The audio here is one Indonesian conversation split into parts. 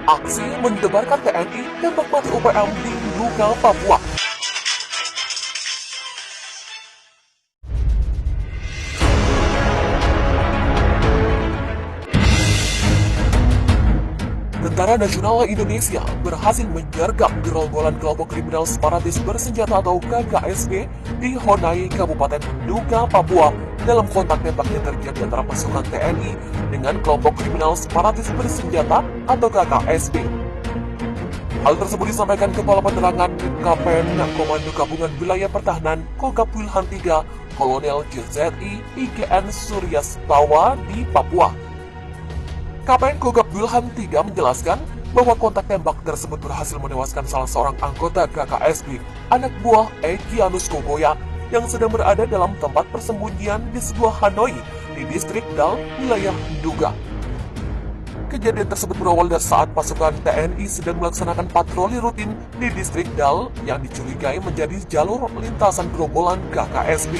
Aksi mendebarkan TNI tembak mati UPM di Nduga, Papua. Tentara Nasional Indonesia berhasil menyergap gerombolan kelompok kriminal separatis bersenjata atau KKSB di Honai, Kabupaten Nduga, Papua dalam kontak tembak yang terjadi antara pasukan TNI dengan kelompok kriminal separatis bersenjata atau KKSB. Hal tersebut disampaikan Kepala Penerangan Kapen Komando Gabungan Wilayah Pertahanan Kogab Wilhan III Kolonel JZI IGN Suryastawa di Papua. Kapen Kogab Wilhan III menjelaskan bahwa kontak tembak tersebut berhasil menewaskan salah seorang anggota KKSB, anak buah Egyanus Kogoya, yang sedang berada dalam tempat persembunyian di sebuah Hanoi di distrik Dal, wilayah Nduga. Kejadian tersebut berawal dari saat pasukan TNI sedang melaksanakan patroli rutin di distrik Dal yang dicurigai menjadi jalur lintasan gerombolan KKSB.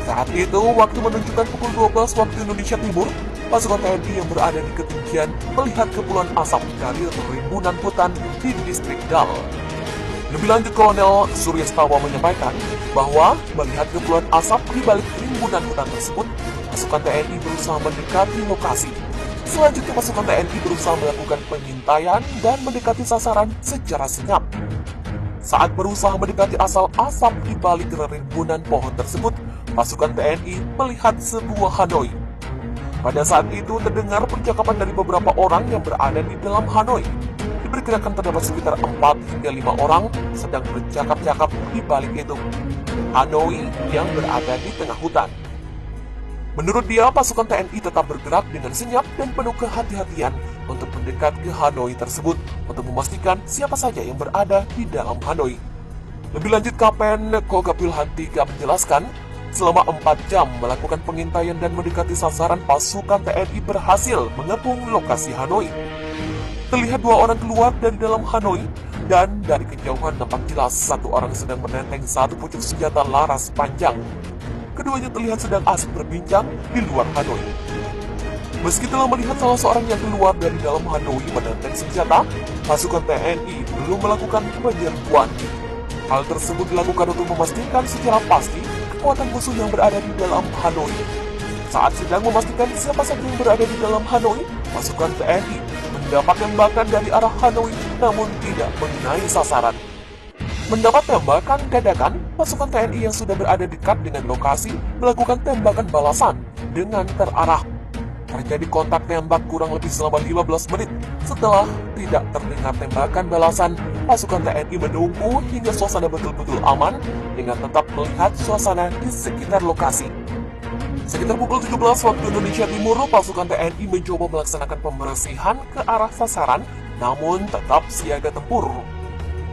Saat itu, waktu menunjukkan pukul 12 waktu Indonesia Timur, pasukan TNI yang berada di ketinggian melihat kepulan asap dari rimbunan hutan di distrik Dal. Lebih lanjut, Kolonel Suryastawa menyampaikan bahwa melihat kepulan asap di balik rimbunan hutan tersebut, pasukan TNI berusaha mendekati lokasi. Selanjutnya, pasukan TNI berusaha melakukan pengintaian dan mendekati sasaran secara senyap. Saat berusaha mendekati asap di balik rimbunan pohon tersebut, pasukan TNI melihat sebuah Hanoi. Pada saat itu terdengar percakapan dari beberapa orang yang berada di dalam Hanoi. Diperkirakan terdapat sekitar 4 hingga 5 orang sedang bercakap-cakap di balik itu. Hanoi yang berada di tengah hutan. Menurut dia, pasukan TNI tetap bergerak dengan senyap dan penuh kehati-hatian untuk mendekat ke Hanoi tersebut untuk memastikan siapa saja yang berada di dalam Hanoi. Lebih lanjut, Kapen Kogab Wilhan III menjelaskan, selama 4 jam melakukan pengintaian dan mendekati sasaran, pasukan TNI berhasil mengepung lokasi Hanoi. Terlihat 2 orang keluar dari dalam Hanoi, dan dari kejauhan nampak jelas satu orang sedang menenteng satu pucuk senjata laras panjang. Keduanya terlihat sedang asik berbincang di luar Hanoi. Meski telah melihat salah seorang yang keluar dari dalam Hanoi menenteng senjata, pasukan TNI belum melakukan penyerbuan. Hal tersebut dilakukan untuk memastikan secara pasti kekuatan musuh yang berada di dalam Hanoi. Saat sedang memastikan siapa saja yang berada di dalam Hanoi, pasukan TNI mendapat tembakan dari arah Hanoi namun tidak mengenai sasaran. Mendapat tembakan dadakan, pasukan TNI yang sudah berada dekat dengan lokasi melakukan tembakan balasan dengan terarah. Terjadi kontak tembak kurang lebih selama 15 menit. Setelah tidak terdengar tembakan balasan, pasukan TNI menunggu hingga suasana betul-betul aman dengan tetap melihat suasana di sekitar lokasi. Sekitar pukul 17 waktu Indonesia Timur, pasukan TNI mencoba melaksanakan pembersihan ke arah sasaran, namun tetap siaga tempur.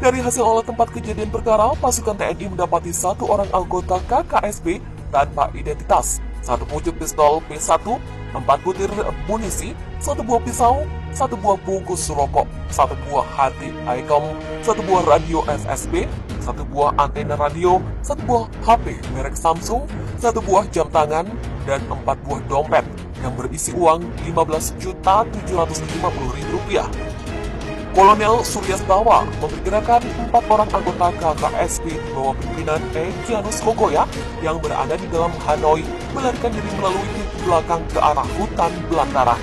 Dari hasil olah tempat kejadian perkara, pasukan TNI mendapati 1 orang anggota KKSB tanpa identitas, 1 pucuk pistol P1, 4 butir munisi, 1 buah pisau, 1 buah bungkus rokok, 1 buah hati ICOM, 1 buah radio SSB, 1 buah antena radio, 1 buah HP merek Samsung, 1 buah jam tangan, dan 4 buah dompet yang berisi uang Rp15.750.000. Kolonel Suryastawa memperkirakan 4 orang anggota KKSB di bawah pimpinan Egyanus Kogoya yang berada di dalam Hanoi melarikan diri melalui pintu belakang ke arah hutan belantara.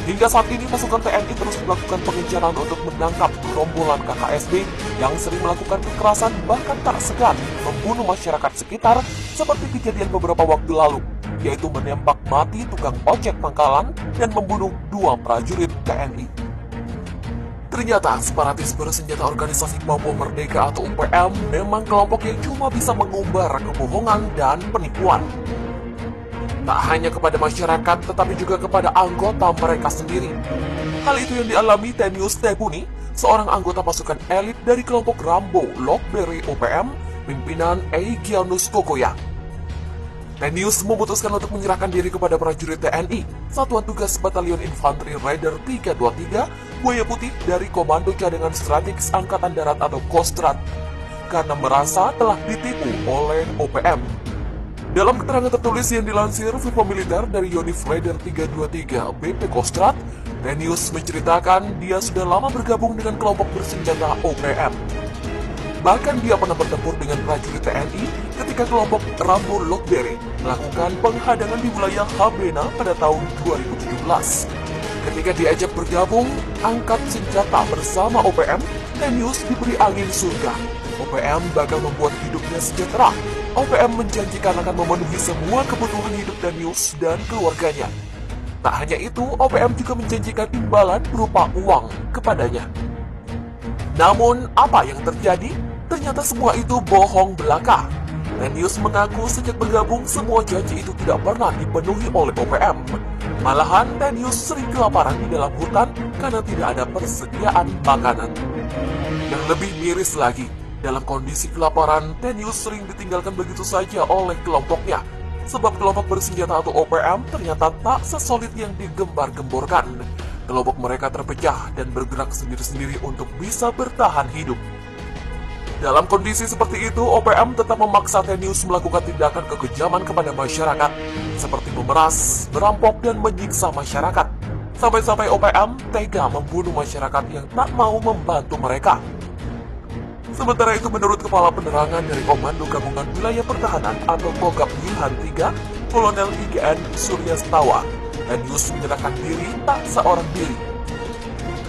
Hingga saat ini pasukan TNI terus melakukan pengejaran untuk menangkap gerombolan KKSB yang sering melakukan kekerasan bahkan tak segan membunuh masyarakat sekitar seperti kejadian beberapa waktu lalu, yaitu menembak mati tukang ojek pangkalan dan membunuh 2 prajurit TNI. Ternyata separatis bersenjata Organisasi Papua Merdeka atau UPM memang kelompok yang cuma bisa mengumbar kebohongan dan penipuan. Tak hanya kepada masyarakat, tetapi juga kepada anggota mereka sendiri. Hal itu yang dialami Tenius Tebuni, seorang anggota pasukan elit dari kelompok Rambo Lockberry UPM, pimpinan Egyanus Kogoya. Tenius memutuskan untuk menyerahkan diri kepada prajurit TNI, Satuan Tugas Batalion Infanteri Raider 323, Buaya Putih dari Komando Cadangan Strategis Angkatan Darat atau Kostrad, karena merasa telah ditipu oleh OPM. Dalam keterangan tertulis yang dilansir Viva Militer dari Yonif Rider 323 BP Kostrad, Tenius menceritakan dia sudah lama bergabung dengan kelompok bersenjata OPM. Bahkan dia pernah bertempur dengan prajurit TNI ketika kelompok Rambo Lockberry melakukan penghadangan di wilayah Habena pada tahun 2017. Ketika diajak bergabung, angkat senjata bersama OPM, Tenius diberi angin surga. OPM bakal membuat hidupnya sejahtera. OPM menjanjikan akan memenuhi semua kebutuhan hidup Tenius dan keluarganya. Tak hanya itu, OPM juga menjanjikan imbalan berupa uang kepadanya. Namun, apa yang terjadi? Ternyata semua itu bohong belaka. Tenius mengaku sejak bergabung semua janji itu tidak pernah dipenuhi oleh OPM. Malahan, Tenius sering kelaparan di dalam hutan karena tidak ada persediaan makanan. Yang lebih miris lagi, dalam kondisi kelaparan, Tenius sering ditinggalkan begitu saja oleh kelompoknya. Sebab kelompok bersenjata atau OPM ternyata tak sesolid yang digembar-gemborkan. Kelompok mereka terpecah dan bergerak sendiri-sendiri untuk bisa bertahan hidup. Dalam kondisi seperti itu, OPM tetap memaksa Tenius melakukan tindakan kekejaman kepada masyarakat, seperti memeras, merampok, dan menyiksa masyarakat. Sampai-sampai OPM tega membunuh masyarakat yang tak mau membantu mereka. Sementara itu, menurut Kepala Penerangan dari Komando Gabungan Wilayah Pertahanan atau Kogab Wilhan III, Kolonel IGN Surya Setawa, Tenius menyerahkan diri tak seorang diri.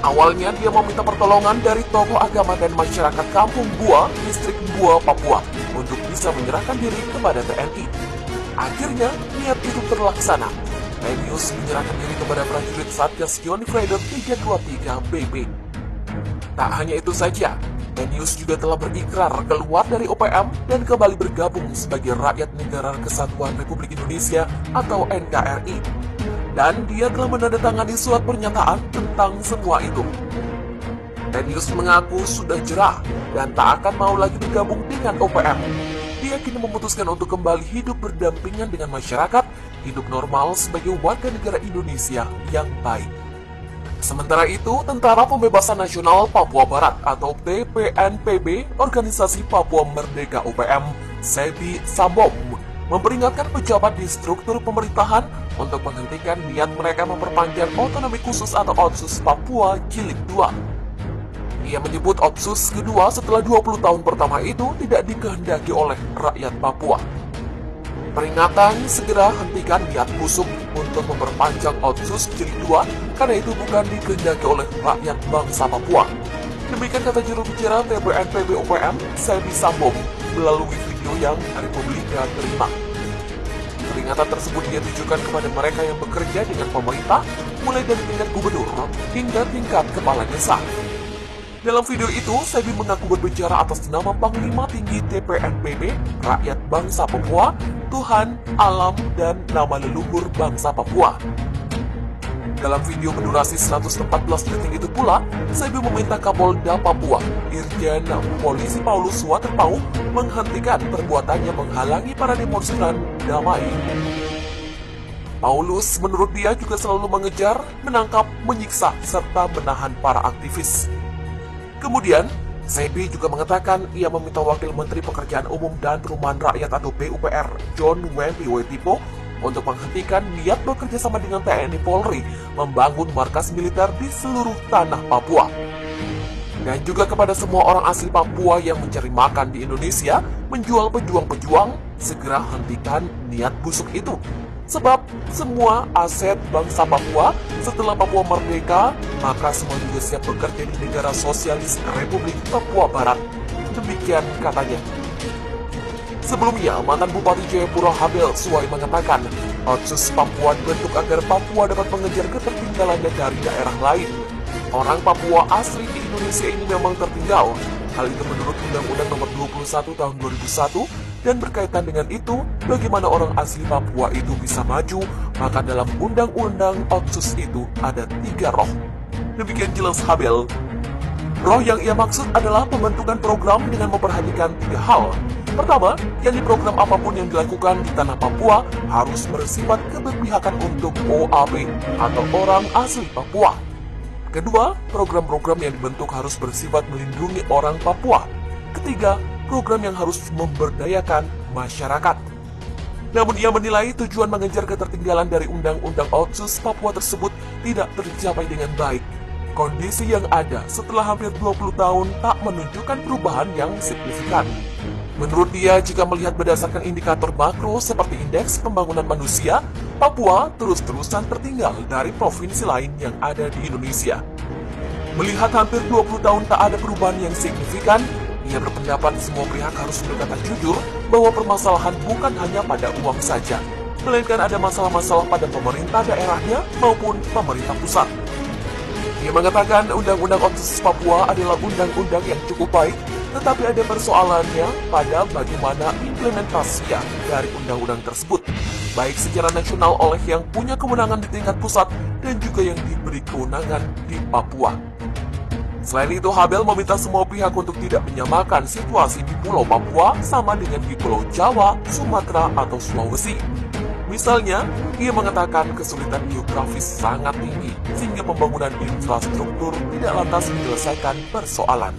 Awalnya dia meminta pertolongan dari tokoh agama dan masyarakat Kampung Bua, distrik Bua, Papua, untuk bisa menyerahkan diri kepada TNI. Akhirnya, niat itu terlaksana. Tenius menyerahkan diri kepada prajurit Satgas Yonif Rider 323 BB. Tak hanya itu saja, Tenius juga telah berikrar keluar dari OPM dan kembali bergabung sebagai rakyat Negara Kesatuan Republik Indonesia atau NKRI. Dan dia telah menandatangani surat pernyataan tentang semua itu. Tenius mengaku sudah jerah dan tak akan mau lagi bergabung dengan OPM. Dia kini memutuskan untuk kembali hidup berdampingan dengan masyarakat, hidup normal sebagai warga negara Indonesia yang baik. Sementara itu, Tentara Pembebasan Nasional Papua Barat atau TPNPB, Organisasi Papua Merdeka OPM, Sebi Sambom, memperingatkan pejabat di struktur pemerintahan untuk menghentikan niat mereka memperpanjang otonomi khusus atau Otsus Papua Jilid 2. Ia menyebut Otsus kedua setelah 20 tahun pertama itu tidak dikehendaki oleh rakyat Papua. Peringatan segera hentikan niat busuk untuk memperpanjang Otsus Jilid 2 karena itu bukan dikehendaki oleh rakyat bangsa Papua. Demikian kata juru bicara TPNPB OPM, Sebi Sambom, melalui video yang Republika terima. Peringatan tersebut dia tujukan kepada mereka yang bekerja dengan pemerintah, mulai dari tingkat gubernur hingga tingkat kepala desa. Dalam video itu, Sebi mengaku berbicara atas nama Panglima Tinggi TPNPB, rakyat bangsa Papua, Tuhan, alam, dan nama leluhur bangsa Papua. Dalam video berdurasi 114 detik itu pula, Sebi meminta Kapolda Papua, Irjen Polisi Paulus Waterpau, menghentikan perbuatannya menghalangi para demonstran damai. Paulus menurut dia juga selalu mengejar, menangkap, menyiksa, serta menahan para aktivis. Kemudian, Sebi juga mengatakan ia meminta Wakil Menteri Pekerjaan Umum dan Perumahan Rakyat atau PUPR, John Wempi Wetipo, untuk menghentikan niat bekerja sama dengan TNI Polri membangun markas militer di seluruh tanah Papua. Dan juga kepada semua orang asli Papua yang mencari makan di Indonesia, menjual pejuang-pejuang, segera hentikan niat busuk itu. Sebab semua aset bangsa Papua setelah Papua merdeka, maka semua juga siap bekerja di negara sosialis Republik Papua Barat. Demikian katanya. Sebelumnya, mantan Bupati Jayapura Habel Suwai mengatakan, Otsus Papua dibentuk agar Papua dapat mengejar ketertinggalannya dari daerah lain. Orang Papua asli di Indonesia ini memang tertinggal. Hal itu menurut Undang-Undang Nomor 21 Tahun 2001, dan berkaitan dengan itu, bagaimana orang asli Papua itu bisa maju, maka dalam Undang-Undang Otsus itu ada 3 roh. Demikian jelas Habel. Roh yang ia maksud adalah pembentukan program dengan memperhatikan 3 hal. Pertama, yakni program apapun yang dilakukan di tanah Papua harus bersifat keberpihakan untuk OAP atau orang asli Papua. Kedua, program-program yang dibentuk harus bersifat melindungi orang Papua. Ketiga, program yang harus memberdayakan masyarakat. Namun ia menilai tujuan mengejar ketertinggalan dari Undang-Undang Otsus Papua tersebut tidak tercapai dengan baik. Kondisi yang ada setelah hampir 20 tahun tak menunjukkan perubahan yang signifikan. Menurut dia, jika melihat berdasarkan indikator makro seperti indeks pembangunan manusia, Papua terus-terusan tertinggal dari provinsi lain yang ada di Indonesia. Melihat hampir 20 tahun tak ada perubahan yang signifikan, ia berpendapat semua pihak harus berkata jujur bahwa permasalahan bukan hanya pada uang saja, melainkan ada masalah-masalah pada pemerintah daerahnya maupun pemerintah pusat. Ia mengatakan Undang-Undang Otsus Papua adalah undang-undang yang cukup baik, tetapi ada persoalannya pada bagaimana implementasinya dari undang-undang tersebut, baik secara nasional oleh yang punya kewenangan di tingkat pusat dan juga yang diberi kewenangan di Papua. Selain itu, Habel meminta semua pihak untuk tidak menyamakan situasi di Pulau Papua sama dengan di Pulau Jawa, Sumatera, atau Sulawesi. Misalnya, ia mengatakan kesulitan geografis sangat tinggi, sehingga pembangunan infrastruktur tidak lantas menyelesaikan persoalan.